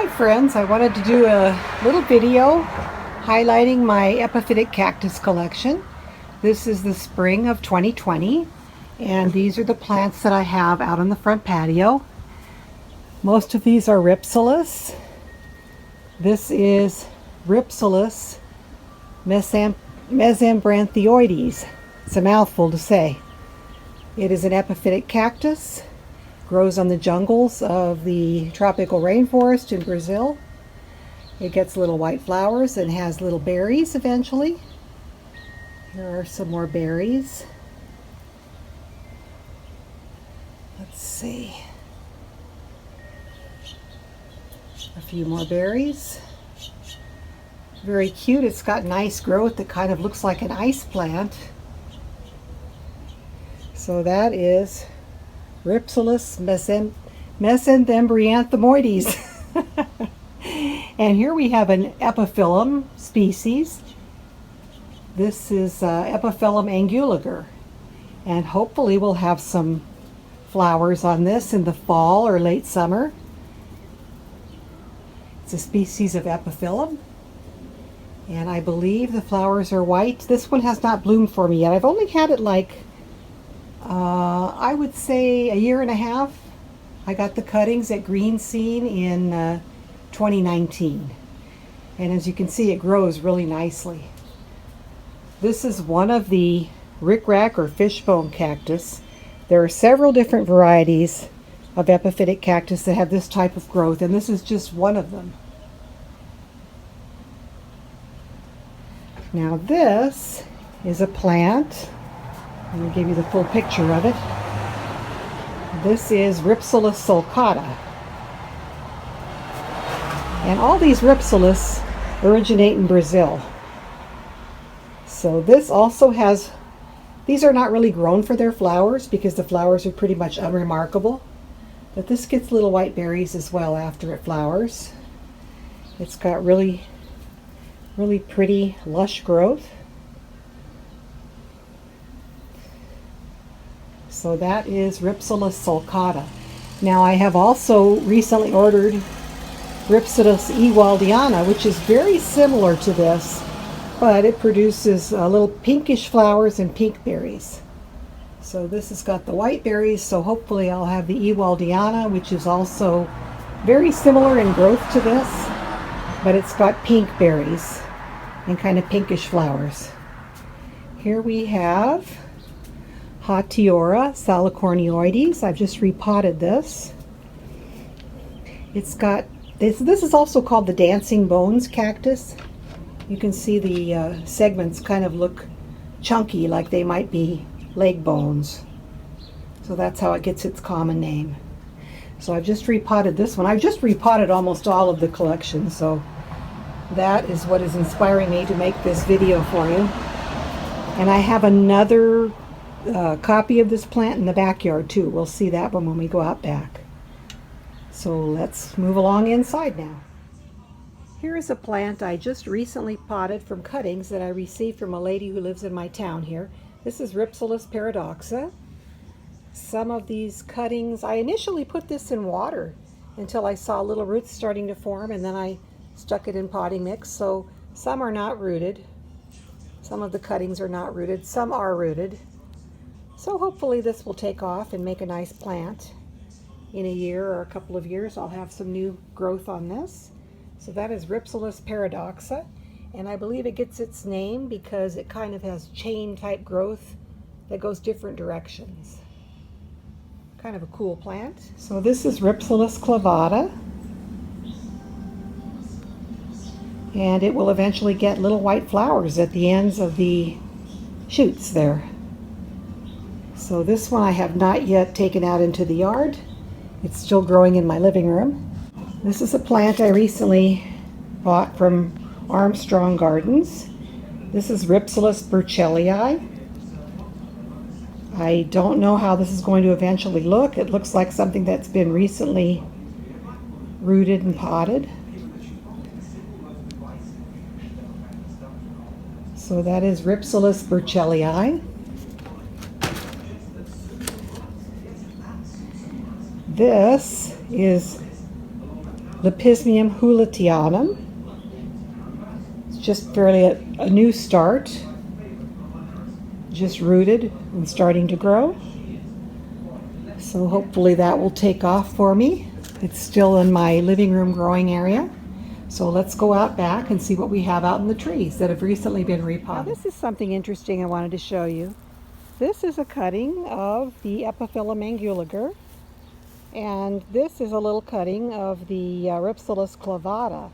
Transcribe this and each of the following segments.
Hi friends, I wanted to do a little video highlighting my epiphytic cactus collection. This is the spring of 2020 and these are the plants that I have out on the front patio. Most of these are Rhipsalis. This is Rhipsalis mesembryanthemoides. It's a mouthful to say. It is an epiphytic cactus. Grows on the jungles of the tropical rainforest in Brazil. It gets little white flowers and has little berries eventually. Here are some more berries. Let's see. A few more berries. Very cute. It's got nice growth that kind of looks like an ice plant. So that is Rhipsalis mesembryanthemoides. And here we have an Epiphyllum species. This is Epiphyllum anguliger. And hopefully we'll have some flowers on this in the fall or late summer. It's a species of Epiphyllum. And I believe the flowers are white. This one has not bloomed for me yet. I've only had it like I would say a year and a half. I got the cuttings at Green Scene in 2019. And as you can see, it grows really nicely. This is one of the rickrack or fishbone cactus. There are several different varieties of epiphytic cactus that have this type of growth, and this is just one of them. Now this is a plant. Let me give you the full picture of it. This is Rhipsalis sulcata. And all these Rhipsalis originate in Brazil. So this also has, these are not really grown for their flowers because the flowers are pretty much unremarkable. But this gets little white berries as well after it flowers. It's got really pretty lush growth. So that is Rhipsalis sulcata. Now I have also recently ordered Rhipsalis ewaldiana, which is very similar to this, but it produces little pinkish flowers and pink berries. So this has got the white berries, so hopefully I'll have the ewaldiana, which is also very similar in growth to this, but it's got pink berries and kind of pinkish flowers. Here we have Hatiora salicornioides. I've just repotted this. It's got this is also called the dancing bones cactus. You can see the segments kind of look chunky, like they might be leg bones. So that's how it gets its common name. So I've just repotted this one. I've just repotted almost all of the collection, so that is what is inspiring me to make this video for you. And I have another copy of this plant in the backyard too. We'll see that one when we go out back. So let's move along inside now. Here is a plant I just recently potted from cuttings that I received from a lady who lives in my town here. This is Rhipsalis paradoxa. Some of these cuttings, I initially put this in water until I saw little roots starting to form, and then I stuck it in potting mix. So some are not rooted. Some of the cuttings are not rooted. Some are rooted. So hopefully this will take off and make a nice plant. In a year or a couple of years I'll have some new growth on this. So that is Rhipsalis paradoxa, and I believe it gets its name because it kind of has chain type growth that goes different directions. Kind of a cool plant. So this is Rhipsalis clavata, and it will eventually get little white flowers at the ends of the shoots there. So this one I have not yet taken out into the yard. It's still growing in my living room. This is a plant I recently bought from Armstrong Gardens. This is Rhipsalis burchelii. I don't know how this is going to eventually look. It looks like something that's been recently rooted and potted. So that is Rhipsalis burchelii. This is Lepismium houlettianum. It's just fairly a new start. Just rooted and starting to grow. So hopefully that will take off for me. It's still in my living room growing area. So let's go out back and see what we have out in the trees that have recently been repotted. Now this is something interesting I wanted to show you. This is a cutting of the Epiphyllum anguliger, and this is a little cutting of the Rhipsalis clavata.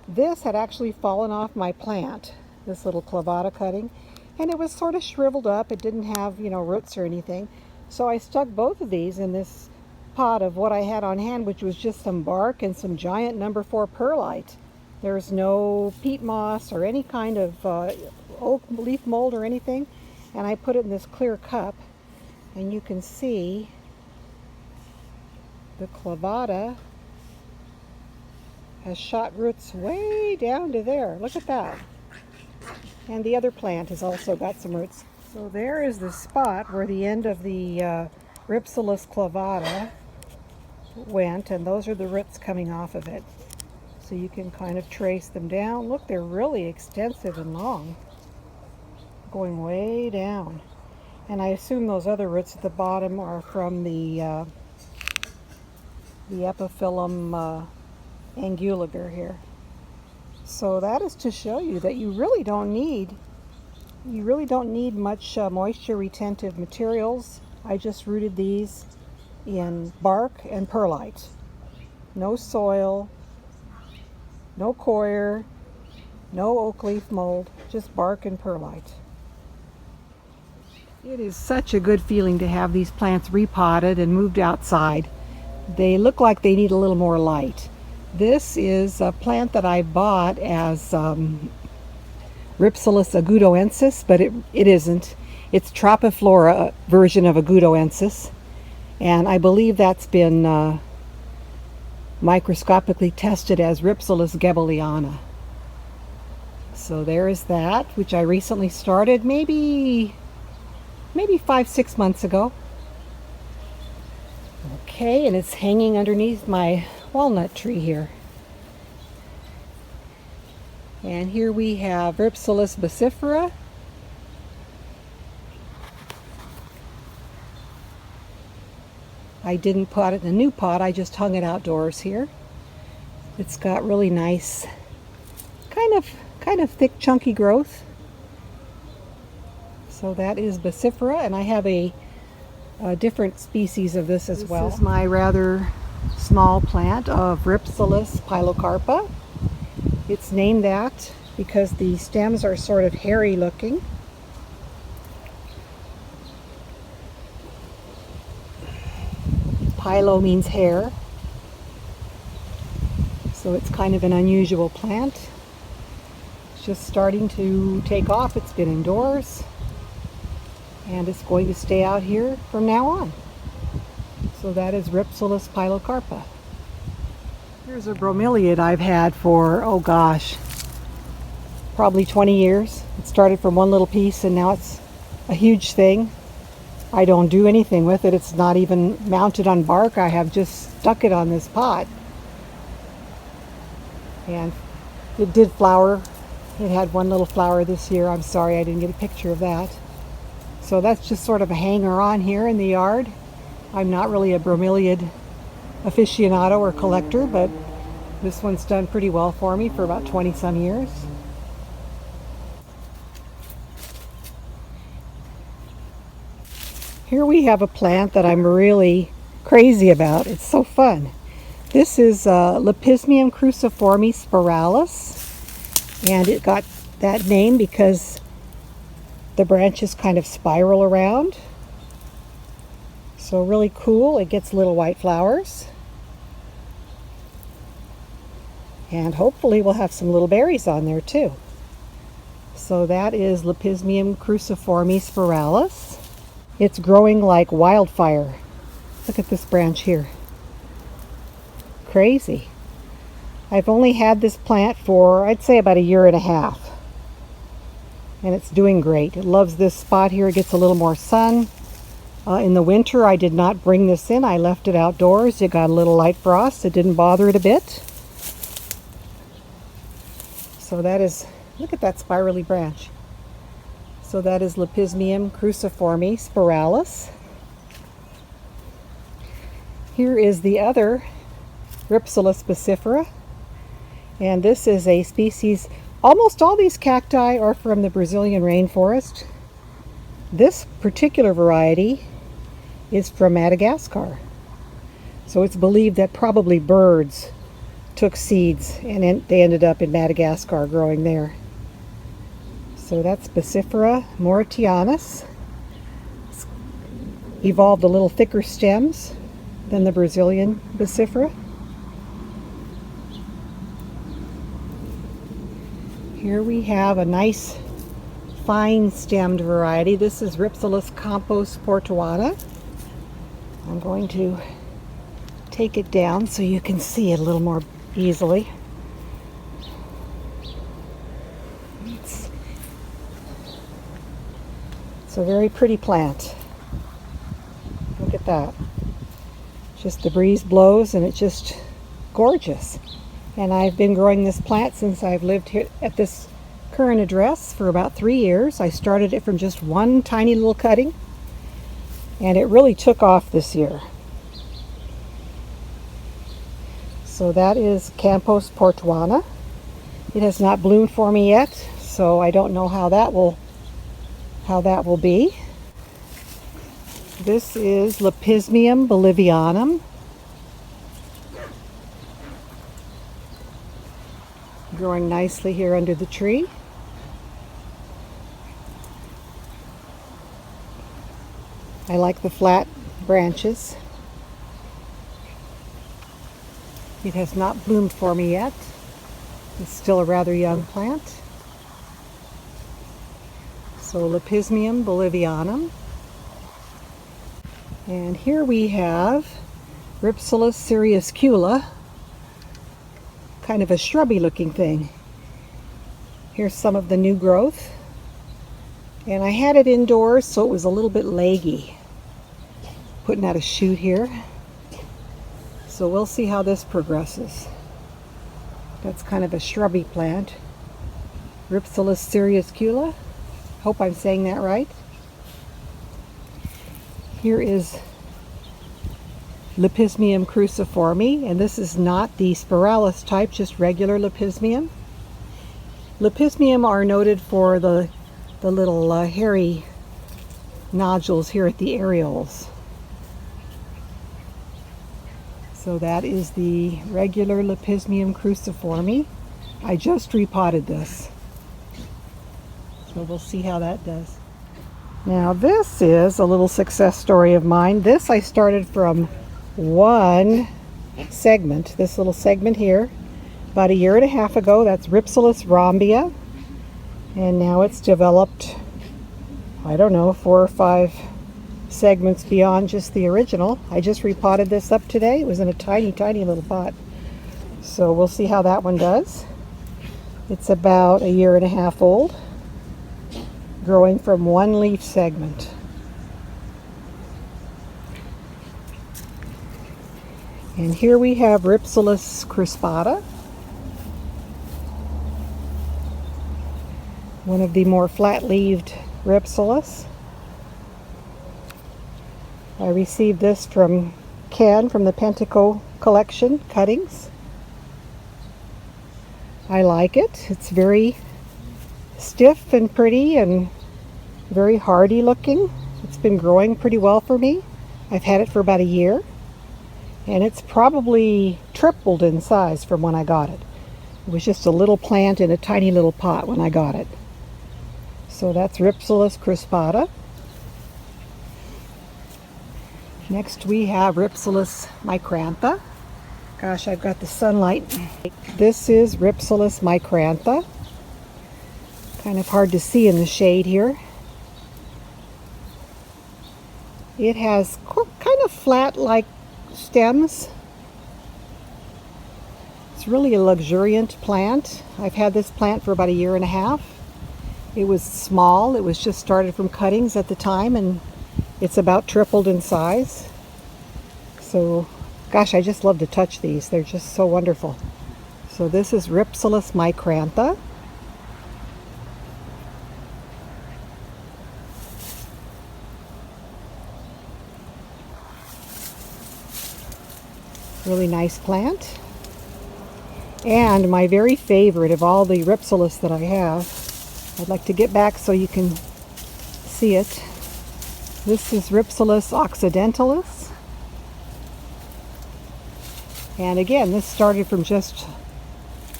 This had actually fallen off my plant, this little clavata cutting, and it was sort of shriveled up. It didn't have, roots or anything. So I stuck both of these in this pot of what I had on hand, which was just some bark and some giant number 4 perlite. There's no peat moss or any kind of oak leaf mold or anything. And I put it in this clear cup, and you can see the clavata has shot roots way down to there. Look at that. And the other plant has also got some roots. So there is the spot where the end of the Rhipsalis clavata went, and those are the roots coming off of it. So you can kind of trace them down. Look, they're really extensive and long, going way down. And I assume those other roots at the bottom are from the Epiphyllum anguliger here. So that is to show you that you really don't need much moisture retentive materials. I just rooted these in bark and perlite. No soil, no coir, no oak leaf mold, just bark and perlite. It is such a good feeling to have these plants repotted and moved outside. They look like they need a little more light. This is a plant that I bought as Rhipsalis agudoensis, but it isn't. It's Tropiflora version of agudoensis, and I believe that's been microscopically tested as Rhipsalis goebeliana. So there is that, which I recently started maybe 5-6 months ago. Okay, and it's hanging underneath my walnut tree here. And here we have Rhipsalis baccifera. I didn't put it in a new pot, I just hung it outdoors here. It's got really nice, kind of thick, chunky growth. So that is baccifera, and I have a different species of this as well. This is my rather small plant of Rhipsalis pilocarpa. It's named that because the stems are sort of hairy looking. Pilo means hair, so it's kind of an unusual plant. It's just starting to take off. It's been indoors, and it's going to stay out here from now on. So that is Rhipsalis pilocarpa. Here's a bromeliad I've had for, oh gosh, probably 20 years. It started from one little piece and now it's a huge thing. I don't do anything with it. It's not even mounted on bark. I have just stuck it on this pot. And it did flower. It had one little flower this year. I'm sorry I didn't get a picture of that. So that's just sort of a hanger on here in the yard. I'm not really a bromeliad aficionado or collector, but this one's done pretty well for me for about 20 some years. Here we have a plant that I'm really crazy about. It's so fun. This is Lepismium cruciforme spiralis, and it got that name because the branches kind of spiral around. So really cool. It gets little white flowers. And hopefully we'll have some little berries on there too. So that is Lepismium cruciforme spiralis. It's growing like wildfire. Look at this branch here. Crazy. I've only had this plant for, I'd say, about 1.5 years. And it's doing great. It loves this spot here. It gets a little more sun. In the winter, I did not bring this in. I left it outdoors. It got a little light frost. It didn't bother it a bit. So that is, look at that spirally branch. So that is Lepismium cruciforme spiralis. Here is the other Rhipsalis baccifera, and this is a species. Almost all these cacti are from the Brazilian rainforest. This particular variety is from Madagascar. So it's believed that probably birds took seeds and they ended up in Madagascar growing there. So that's Baccifera mauritianus. It's evolved a little thicker stems than the Brazilian Baccifera. Here we have a nice fine stemmed variety. This is Rhipsalis campos-portoana. I'm going to take it down so you can see it a little more easily. It's a very pretty plant. Look at that. Just the breeze blows and it's just gorgeous. And I've been growing this plant since I've lived here at this current address for about 3 years. I started it from just one tiny little cutting, and it really took off this year. So that is campos-portoana. It has not bloomed for me yet, so I don't know how that will be. This is Lepismium bolivianum. Growing nicely here under the tree. I like the flat branches. It has not bloomed for me yet. It's still a rather young plant. So Lepismium bolivianum. And here we have Rhipsalis cereuscula, kind of a shrubby looking thing. Here's some of the new growth. And I had it indoors, so it was a little bit leggy. Putting out a shoot here. So we'll see how this progresses. That's kind of a shrubby plant. Rhipsalis cereuscula. Hope I'm saying that right. Here is Lepismium cruciforme, and this is not the spiralis type, just regular Lepismium. Lepismium are noted for the little hairy nodules here at the areoles. So that is the regular Lepismium cruciforme. I just repotted this. So we'll see how that does. Now this is a little success story of mine. This I started from one segment, this little segment here, about 1.5 years ago. That's Rhipsalis rhombea. And now it's developed, I don't know, 4 or 5 segments beyond just the original. I just repotted this up today. It was in a tiny, tiny little pot. So we'll see how that one does. It's about 1.5 years old, growing from one leaf segment. And here we have Rhipsalis crispata, one of the more flat-leaved Rhipsalis. I received this from Ken from the Pentico collection cuttings. I like it. It's very stiff and pretty and very hardy looking. It's been growing pretty well for me. I've had it for about 1 year, and it's probably tripled in size from when I got it. It was just a little plant in a tiny little pot when I got it. So that's Rhipsalis crispata. Next we have Rhipsalis micrantha. Gosh, I've got the sunlight. This is Rhipsalis micrantha. Kind of hard to see in the shade here. It has kind of flat-like stems. It's really a luxuriant plant. I've had this plant for about 1.5 years. It was small. It was just started from cuttings at the time, and it's about tripled in size. So, gosh, I just love to touch these. They're just so wonderful. So this is Rhipsalis micrantha. Really nice plant. And my very favorite of all the Rhipsalis that I have, I'd like to get back so you can see it. This is Rhipsalis occidentalis. And again, this started from just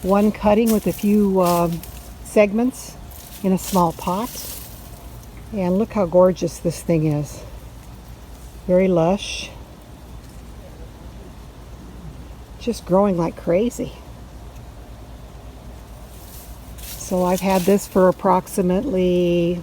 one cutting with a few segments in a small pot. And look how gorgeous this thing is. Very lush. Just growing like crazy. So I've had this for approximately,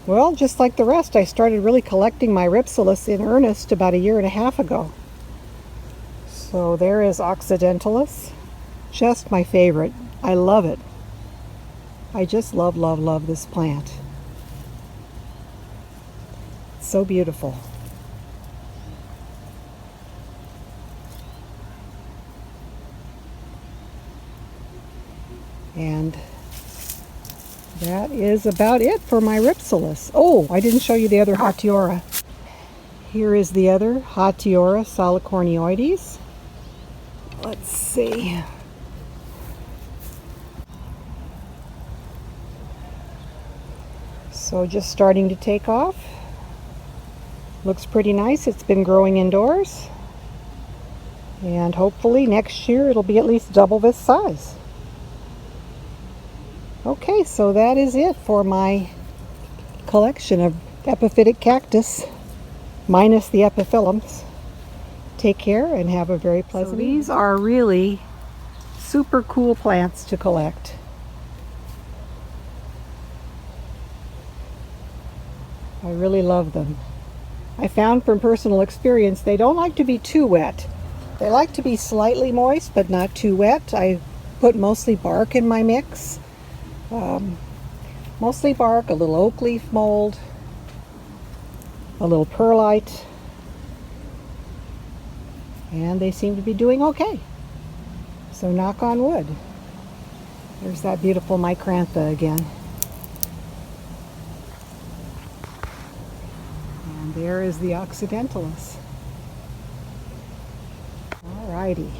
well, just like the rest, I started really collecting my Rhipsalis in earnest about 1.5 years ago. So there is occidentalis. Just my favorite. I love it. I just love, love, love this plant. It's so beautiful. And that is about it for my Rhipsalis. Oh, I didn't show you the other Hatiora. Here is the other Hatiora salicornioides. Let's see. So just starting to take off. Looks pretty nice. It's been growing indoors. And hopefully next year it'll be at least double this size. Okay, so that is it for my collection of epiphytic cactus, minus the epiphyllums. Take care and have a very pleasant evening. These are really super cool plants to collect. I really love them. I found from personal experience they don't like to be too wet. They like to be slightly moist but not too wet. I put mostly bark in my mix. Mostly bark, a little oak leaf mold, a little perlite, and they seem to be doing okay. So knock on wood. There's that beautiful R.micrantha again. And there is the occidentalis. Alrighty.